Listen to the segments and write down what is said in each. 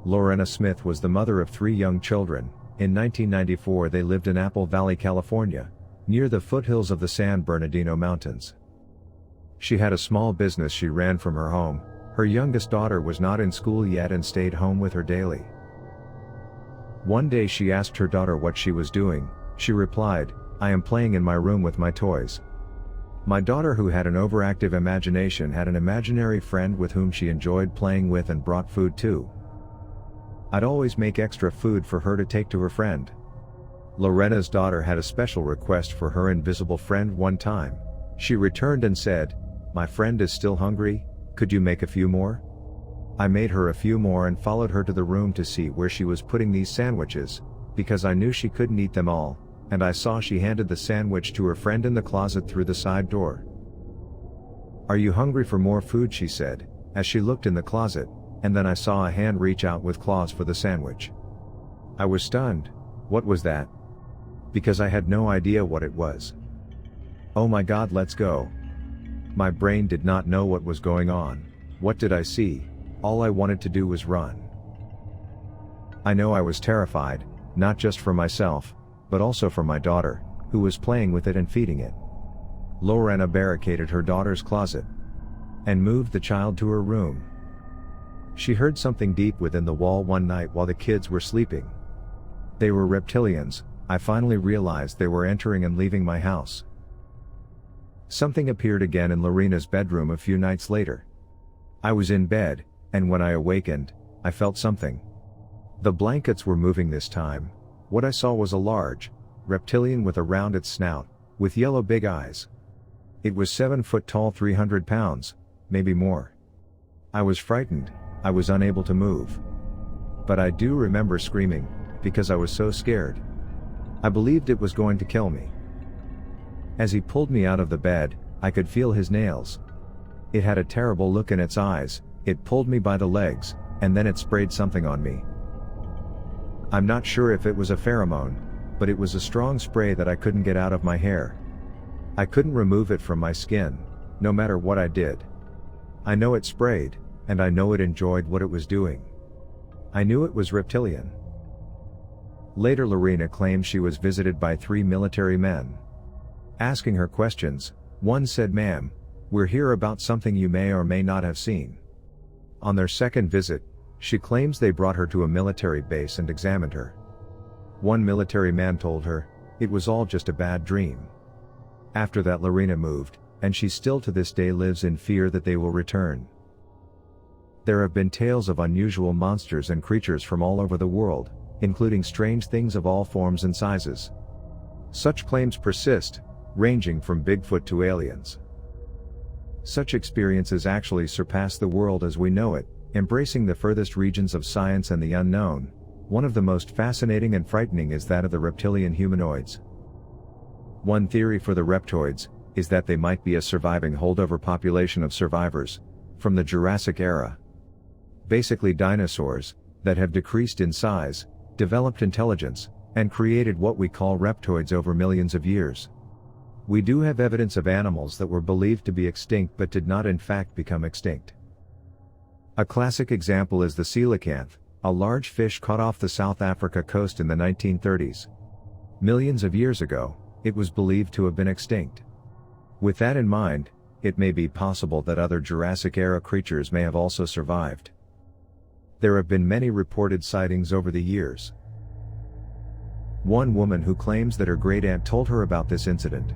Lorena Smith was the mother of 3 young children. In 1994 they lived in Apple Valley, California, near the foothills of the San Bernardino Mountains. She had a small business she ran from her home. Her youngest daughter was not in school yet and stayed home with her daily. One day she asked her daughter what she was doing. She replied, "I am playing in my room with my toys." My daughter, who had an overactive imagination, had an imaginary friend with whom she enjoyed playing with and brought food too. I'd always make extra food for her to take to her friend. Lorena's daughter had a special request for her invisible friend one time. She returned and said, "My friend is still hungry, could you make a few more?" I made her a few more and followed her to the room to see where she was putting these sandwiches, because I knew she couldn't eat them all, and I saw she handed the sandwich to her friend in the closet through the side door. "Are you hungry for more food?" she said, as she looked in the closet, and then I saw a hand reach out with claws for the sandwich. I was stunned. What was that? Because I had no idea what it was. Oh my God, let's go. My brain did not know what was going on. What did I see? All I wanted to do was run. I know I was terrified, not just for myself, but also for my daughter, who was playing with it and feeding it. Lorena barricaded her daughter's closet and moved the child to her room. She heard something deep within the wall one night while the kids were sleeping. They were reptilians. I finally realized they were entering and leaving my house. Something appeared again in Lorena's bedroom a few nights later. I was in bed, and when I awakened, I felt something. The blankets were moving this time. What I saw was a large reptilian with a rounded snout, with yellow big eyes. It was 7 foot tall, 300 pounds, maybe more. I was frightened. I was unable to move. But I do remember screaming, because I was so scared. I believed it was going to kill me. As he pulled me out of the bed, I could feel his nails. It had a terrible look in its eyes. It pulled me by the legs, and then it sprayed something on me. I'm not sure if it was a pheromone, but it was a strong spray that I couldn't get out of my hair. I couldn't remove it from my skin, no matter what I did. I know it sprayed, and I know it enjoyed what it was doing. I knew it was reptilian. Later, Lorena claimed she was visited by 3 military men. Asking her questions, one said, "Ma'am, we're here about something you may or may not have seen." On their second visit, she claims they brought her to a military base and examined her. One military man told her, it was all just a bad dream. After that, Lorena moved, and she still to this day lives in fear that they will return. There have been tales of unusual monsters and creatures from all over the world, including strange things of all forms and sizes. Such claims persist, ranging from Bigfoot to aliens. Such experiences actually surpass the world as we know it, embracing the furthest regions of science and the unknown. One of the most fascinating and frightening is that of the reptilian humanoids. One theory for the reptoids is that they might be a surviving holdover population of survivors from the Jurassic era. Basically dinosaurs that have decreased in size, developed intelligence, and created what we call reptoids over millions of years. We do have evidence of animals that were believed to be extinct but did not in fact become extinct. A classic example is the Coelacanth, a large fish caught off the South Africa coast in the 1930s. Millions of years ago, it was believed to have been extinct. With that in mind, it may be possible that other Jurassic-era creatures may have also survived. There have been many reported sightings over the years. One woman who claims that her great-aunt told her about this incident.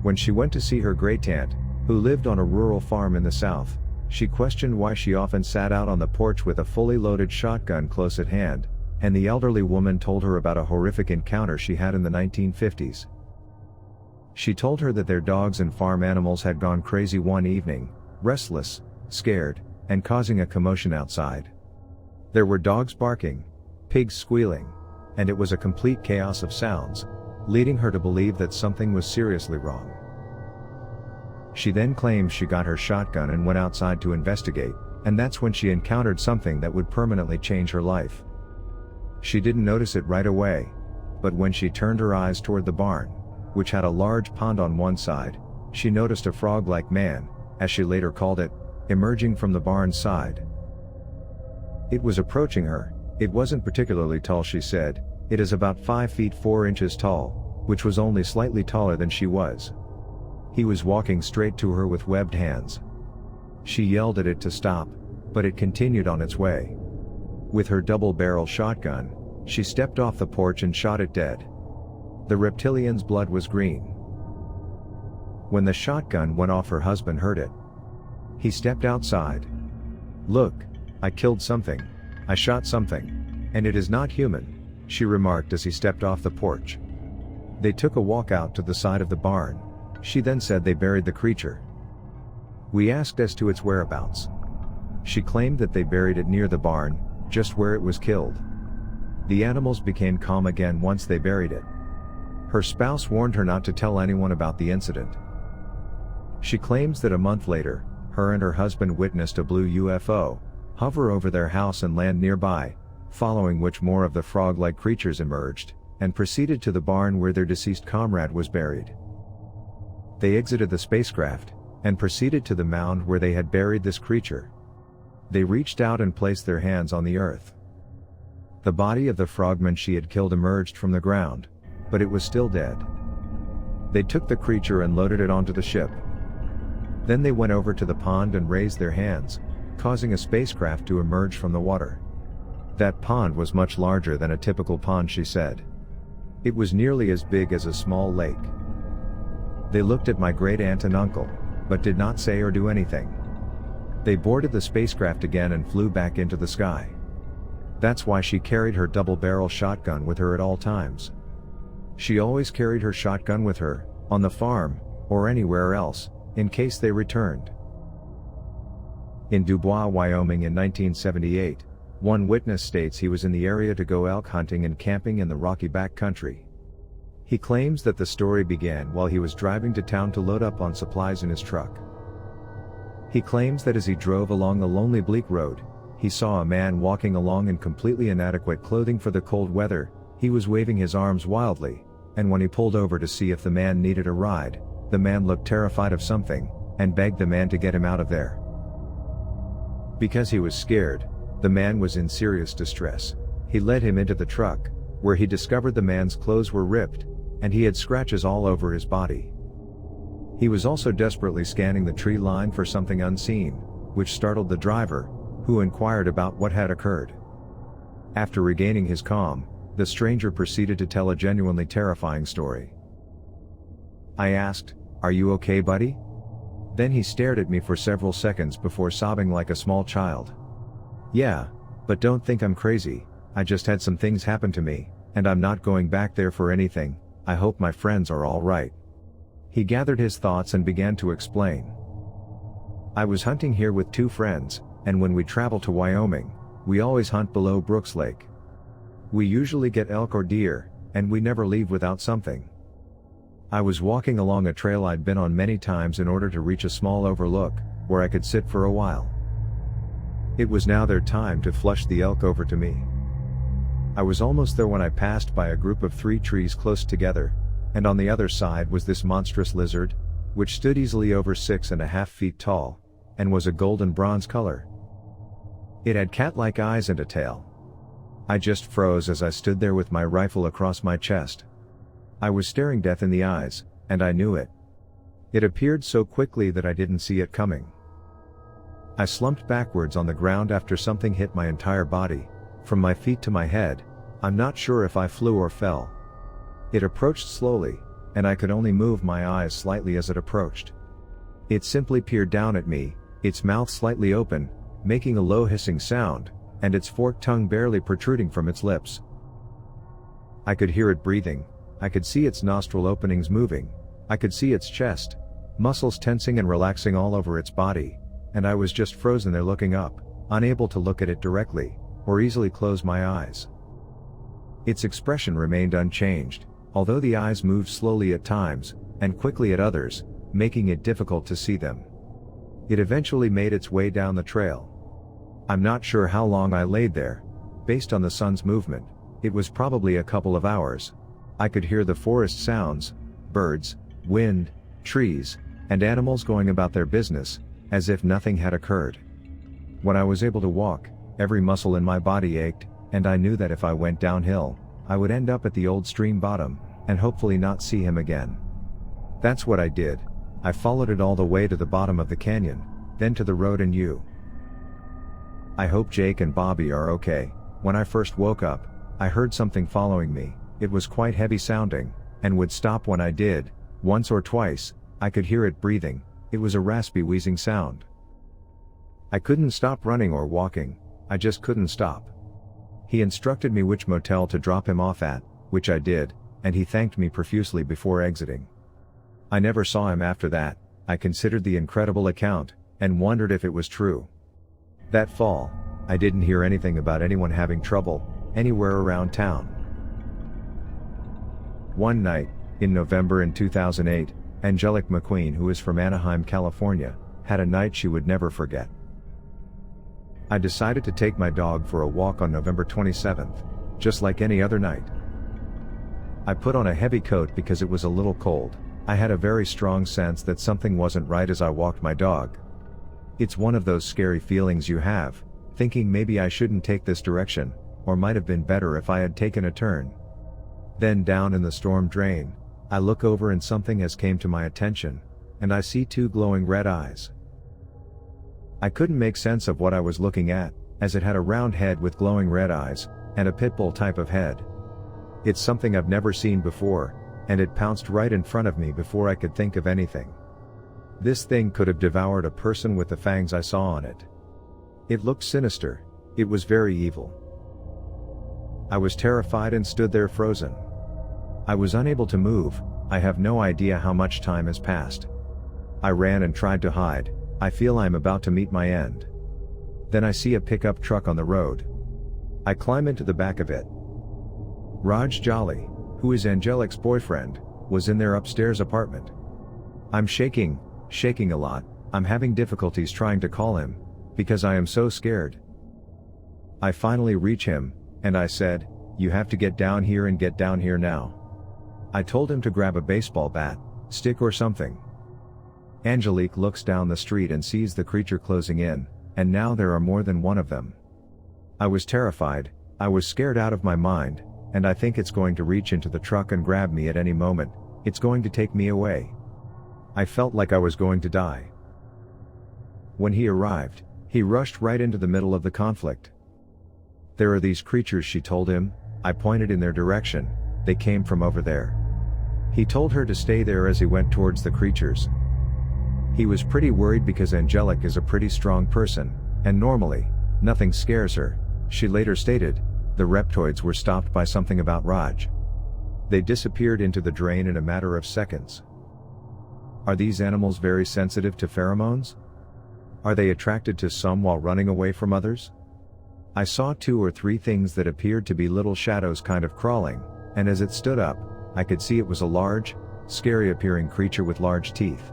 When she went to see her great-aunt, who lived on a rural farm in the South, she questioned why she often sat out on the porch with a fully loaded shotgun close at hand, and the elderly woman told her about a horrific encounter she had in the 1950s. She told her that their dogs and farm animals had gone crazy one evening, restless, scared, and causing a commotion outside. There were dogs barking, pigs squealing, and it was a complete chaos of sounds, leading her to believe that something was seriously wrong. She then claimed she got her shotgun and went outside to investigate, and that's when she encountered something that would permanently change her life. She didn't notice it right away, but when she turned her eyes toward the barn, which had a large pond on one side, she noticed a frog-like man, as she later called it, emerging from the barn's side. It was approaching her. It wasn't particularly tall, she said. It is about 5 feet 4 inches tall, which was only slightly taller than she was. He was walking straight to her with webbed hands. She yelled at it to stop, but it continued on its way. With her double-barrel shotgun, she stepped off the porch and shot it dead. The reptilian's blood was green. When the shotgun went off, her husband heard it. He stepped outside. "Look, I killed something. I shot something. And it is not human," she remarked as he stepped off the porch. They took a walk out to the side of the barn. She then said they buried the creature. We asked as to its whereabouts. She claimed that they buried it near the barn, just where it was killed. The animals became calm again once they buried it. Her spouse warned her not to tell anyone about the incident. She claims that a month later, her and her husband witnessed a blue UFO hover over their house and land nearby, following which more of the frog-like creatures emerged, and proceeded to the barn where their deceased comrade was buried. They exited the spacecraft, and proceeded to the mound where they had buried this creature. They reached out and placed their hands on the earth. The body of the frogman she had killed emerged from the ground, but it was still dead. They took the creature and loaded it onto the ship. Then they went over to the pond and raised their hands, causing a spacecraft to emerge from the water. That pond was much larger than a typical pond, she said. It was nearly as big as a small lake. They looked at my great aunt and uncle, but did not say or do anything. They boarded the spacecraft again and flew back into the sky. That's why she carried her double-barrel shotgun with her at all times. She always carried her shotgun with her, on the farm, or anywhere else, in case they returned. In Dubois, Wyoming in 1978, one witness states he was in the area to go elk hunting and camping in the rocky backcountry. He claims that the story began while he was driving to town to load up on supplies in his truck. He claims that as he drove along the lonely bleak road, he saw a man walking along in completely inadequate clothing for the cold weather. He was waving his arms wildly, and when he pulled over to see if the man needed a ride, the man looked terrified of something, and begged the man to get him out of there. Because he was scared, the man was in serious distress. He led him into the truck, where he discovered the man's clothes were ripped, and he had scratches all over his body. He was also desperately scanning the tree line for something unseen, which startled the driver, who inquired about what had occurred. After regaining his calm, the stranger proceeded to tell a genuinely terrifying story. I asked, "Are you okay, buddy?" Then he stared at me for several seconds before sobbing like a small child. "Yeah, but don't think I'm crazy. I just had some things happen to me, and I'm not going back there for anything. I hope my friends are all right." He gathered his thoughts and began to explain. "I was hunting here with 2 friends, and when we travel to Wyoming, we always hunt below Brooks Lake. We usually get elk or deer, and we never leave without something. I was walking along a trail I'd been on many times in order to reach a small overlook, where I could sit for a while. It was now their time to flush the elk over to me. I was almost there when I passed by a group of 3 trees close together, and on the other side was this monstrous lizard, which stood easily over 6.5 feet tall, and was a golden bronze color. It had cat-like eyes and a tail. I just froze as I stood there with my rifle across my chest. I was staring death in the eyes, and I knew it. It appeared so quickly that I didn't see it coming. I slumped backwards on the ground after something hit my entire body, from my feet to my head. I'm not sure if I flew or fell. It approached slowly, and I could only move my eyes slightly as it approached. It simply peered down at me, its mouth slightly open, making a low hissing sound, and its forked tongue barely protruding from its lips. I could hear it breathing, I could see its nostril openings moving, I could see its chest, muscles tensing and relaxing all over its body, and I was just frozen there looking up, unable to look at it directly, or easily close my eyes. Its expression remained unchanged, although the eyes moved slowly at times, and quickly at others, making it difficult to see them. It eventually made its way down the trail. I'm not sure how long I laid there. Based on the sun's movement, it was probably a couple of hours. I could hear the forest sounds, birds, wind, trees, and animals going about their business, as if nothing had occurred. When I was able to walk, Every muscle in my body ached, and I knew that if I went downhill, I would end up at the old stream bottom, and hopefully not see him again. That's what I did. I followed it all the way to the bottom of the canyon, then to the road and I hope Jake and Bobby are okay. When I first woke up, I heard something following me. It was quite heavy sounding, and would stop when I did. Once or twice, I could hear it breathing. It was a raspy wheezing sound. I couldn't stop running or walking, I just couldn't stop. He instructed me which motel to drop him off at, which I did, and he thanked me profusely before exiting. I never saw him after that. I considered the incredible account, and wondered if it was true. That fall, I didn't hear anything about anyone having trouble, anywhere around town. One night, in November in 2008, Angelique McQueen, who is from Anaheim, California, had a night she would never forget. I decided to take my dog for a walk on November 27th, just like any other night. I put on a heavy coat because it was a little cold. I had a very strong sense that something wasn't right as I walked my dog. It's one of those scary feelings you have, thinking maybe I shouldn't take this direction, or might have been better if I had taken a turn. Then down in the storm drain, I look over and something has came to my attention, and I see two glowing red eyes. I couldn't make sense of what I was looking at, as it had a round head with glowing red eyes, and a pit bull type of head. It's something I've never seen before, and it pounced right in front of me before I could think of anything. This thing could have devoured a person with the fangs I saw on it. It looked sinister. It was very evil. I was terrified and stood there frozen. I was unable to move. I have no idea how much time has passed. I ran and tried to hide. I feel I'm about to meet my end. Then I see a pickup truck on the road. I climb into the back of it. Raj Jolly, who is Angelique's boyfriend, was in their upstairs apartment. I'm shaking a lot. I'm having difficulties trying to call him, because I am so scared. I finally reach him, and I said, "You have to get down here and get down here now." I told him to grab a baseball bat, stick or something. Angelique looks down the street and sees the creature closing in, and now there are more than one of them. I was terrified, I was scared out of my mind, and I think it's going to reach into the truck and grab me at any moment. It's going to take me away. I felt like I was going to die. When he arrived, he rushed right into the middle of the conflict. "There are these creatures," she told him. I pointed in their direction. "They came from over there." He told her to stay there as he went towards the creatures. He was pretty worried because Angelique is a pretty strong person, and normally, nothing scares her. She later stated, the Reptoids were stopped by something about Raj. They disappeared into the drain in a matter of seconds. Are these animals very sensitive to pheromones? Are they attracted to some while running away from others? I saw 2 or 3 things that appeared to be little shadows kind of crawling, and as it stood up, I could see it was a large, scary appearing creature with large teeth.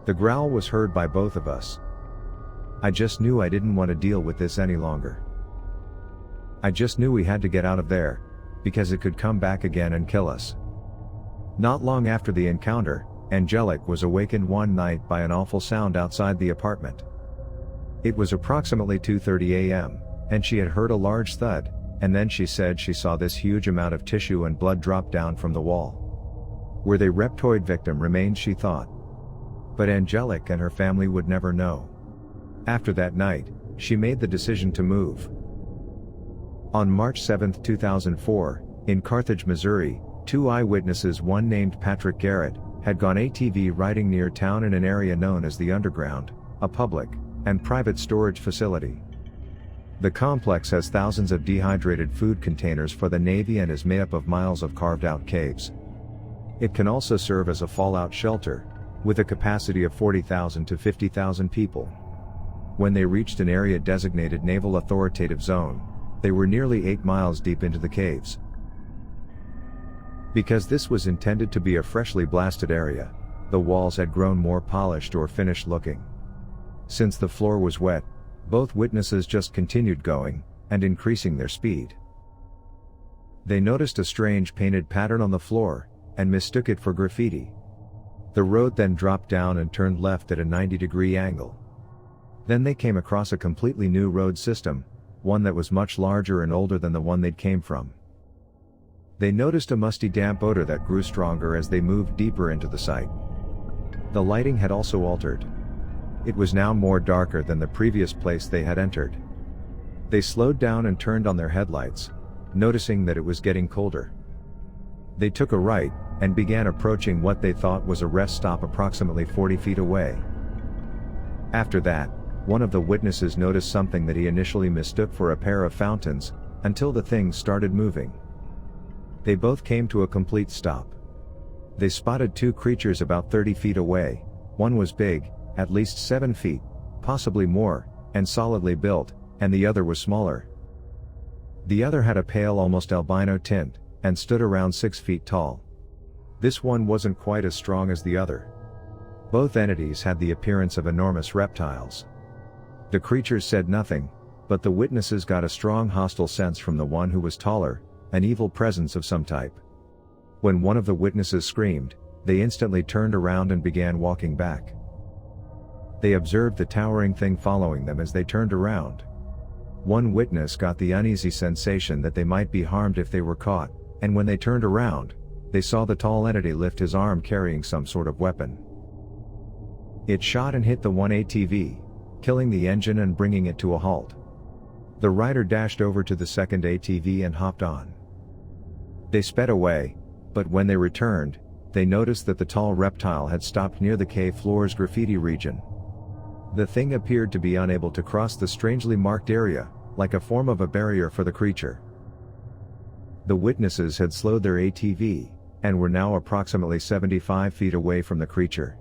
The growl was heard by both of us. I just knew I didn't want to deal with this any longer. I just knew we had to get out of there, because it could come back again and kill us. Not long after the encounter, Angelique was awakened one night by an awful sound outside the apartment. It was approximately 2:30 a.m., and she had heard a large thud, and then she said she saw this huge amount of tissue and blood drop down from the wall. Were they Reptoid victim remains, she thought. But Angelique and her family would never know. After that night, she made the decision to move. On March 7, 2004, in Carthage, Missouri, 2 eyewitnesses, one named Patrick Garrett, had gone ATV riding near town in an area known as the Underground, a public and private storage facility. The complex has thousands of dehydrated food containers for the Navy and is made up of miles of carved-out caves. It can also serve as a fallout shelter, with a capacity of 40,000 to 50,000 people. When they reached an area designated Naval Authoritative Zone, they were nearly 8 miles deep into the caves. Because this was intended to be a freshly blasted area, the walls had grown more polished or finished looking. Since the floor was wet, both witnesses just continued going, and increasing their speed. They noticed a strange painted pattern on the floor, and mistook it for graffiti. The road then dropped down and turned left at a 90-degree angle. Then they came across a completely new road system, one that was much larger and older than the one they'd came from. They noticed a musty damp odor that grew stronger as they moved deeper into the site. The lighting had also altered. It was now more darker than the previous place they had entered. They slowed down and turned on their headlights, noticing that it was getting colder. They took a right, and began approaching what they thought was a rest stop approximately 40 feet away. After that, one of the witnesses noticed something that he initially mistook for a pair of fountains, until the things started moving. They both came to a complete stop. They spotted two creatures about 30 feet away. One was big, at least 7 feet, possibly more, and solidly built, and the other was smaller. The other had a pale, almost albino tint, and stood around 6 feet tall. This one wasn't quite as strong as the other. Both entities had the appearance of enormous reptiles. The creatures said nothing, but the witnesses got a strong hostile sense from the one who was taller, an evil presence of some type. When one of the witnesses screamed, they instantly turned around and began walking back. They observed the towering thing following them as they turned around. One witness got the uneasy sensation that they might be harmed if they were caught, and when they turned around, they saw the tall entity lift his arm carrying some sort of weapon. It shot and hit the one ATV, killing the engine and bringing it to a halt. The rider dashed over to the second ATV and hopped on. They sped away, but when they returned, they noticed that the tall reptile had stopped near the cave floor's graffiti region. The thing appeared to be unable to cross the strangely marked area, like a form of a barrier for the creature. The witnesses had slowed their ATV, and were now approximately 75 feet away from the creature.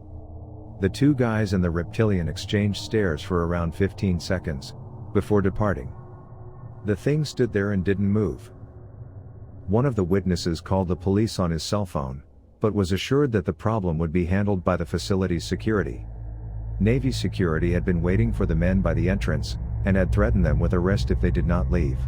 The two guys and the reptilian exchanged stares for around 15 seconds, before departing. The thing stood there and didn't move. One of the witnesses called the police on his cell phone, but was assured that the problem would be handled by the facility's security. Navy security had been waiting for the men by the entrance, and had threatened them with arrest if they did not leave.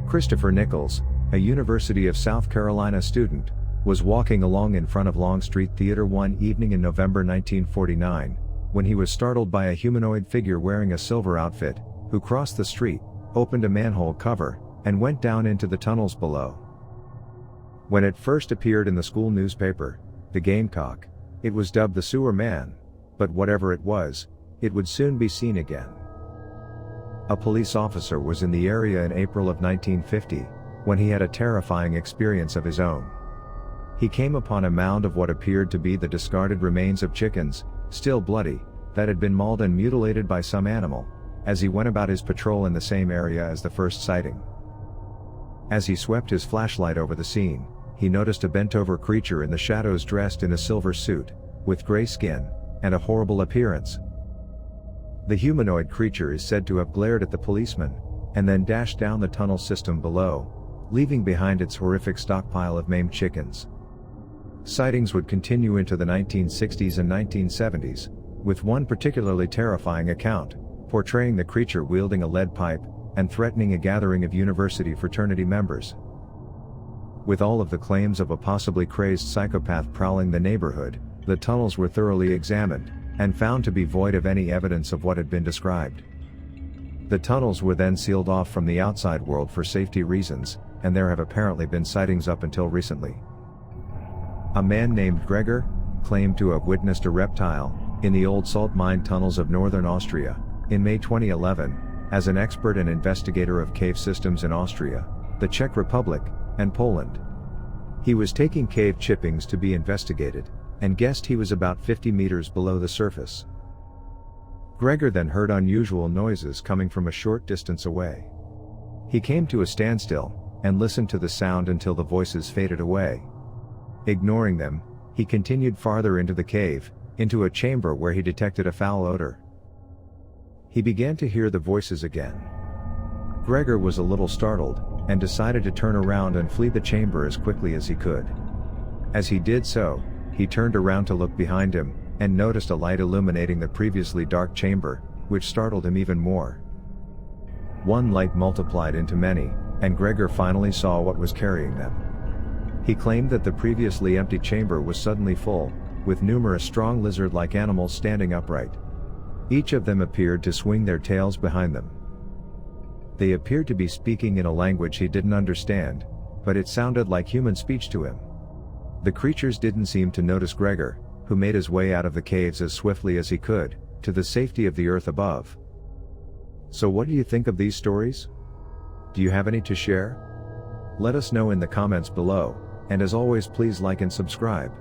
Christopher Nichols, a University of South Carolina student, was walking along in front of Longstreet Theater one evening in November 1949, when he was startled by a humanoid figure wearing a silver outfit, who crossed the street, opened a manhole cover, and went down into the tunnels below. When it first appeared in the school newspaper, The Gamecock, it was dubbed the Sewer Man, but whatever it was, it would soon be seen again. A police officer was in the area in April of 1950, when he had a terrifying experience of his own. He came upon a mound of what appeared to be the discarded remains of chickens, still bloody, that had been mauled and mutilated by some animal, as he went about his patrol in the same area as the first sighting. As he swept his flashlight over the scene, he noticed a bent-over creature in the shadows dressed in a silver suit, with gray skin, and a horrible appearance. The humanoid creature is said to have glared at the policeman, and then dashed down the tunnel system below, leaving behind its horrific stockpile of maimed chickens. Sightings would continue into the 1960s and 1970s, with one particularly terrifying account, portraying the creature wielding a lead pipe, and threatening a gathering of university fraternity members. With all of the claims of a possibly crazed psychopath prowling the neighborhood, the tunnels were thoroughly examined, and found to be void of any evidence of what had been described. The tunnels were then sealed off from the outside world for safety reasons, and there have apparently been sightings up until recently. A man named Gregor claimed to have witnessed a reptile in the old salt mine tunnels of northern Austria in May 2011, as an expert and investigator of cave systems in Austria, the Czech Republic, and Poland. He was taking cave chippings to be investigated, and guessed he was about 50 meters below the surface. Gregor then heard unusual noises coming from a short distance away. He came to a standstill, and listened to the sound until the voices faded away. Ignoring them, he continued farther into the cave, into a chamber where he detected a foul odor. He began to hear the voices again. Gregor was a little startled, and decided to turn around and flee the chamber as quickly as he could. As he did so, he turned around to look behind him, and noticed a light illuminating the previously dark chamber, which startled him even more. One light multiplied into many, and Gregor finally saw what was carrying them. He claimed that the previously empty chamber was suddenly full, with numerous strong lizard-like animals standing upright. Each of them appeared to swing their tails behind them. They appeared to be speaking in a language he didn't understand, but it sounded like human speech to him. The creatures didn't seem to notice Gregor, who made his way out of the caves as swiftly as he could, to the safety of the earth above. So what do you think of these stories? Do you have any to share? Let us know in the comments below, and as always please like and subscribe.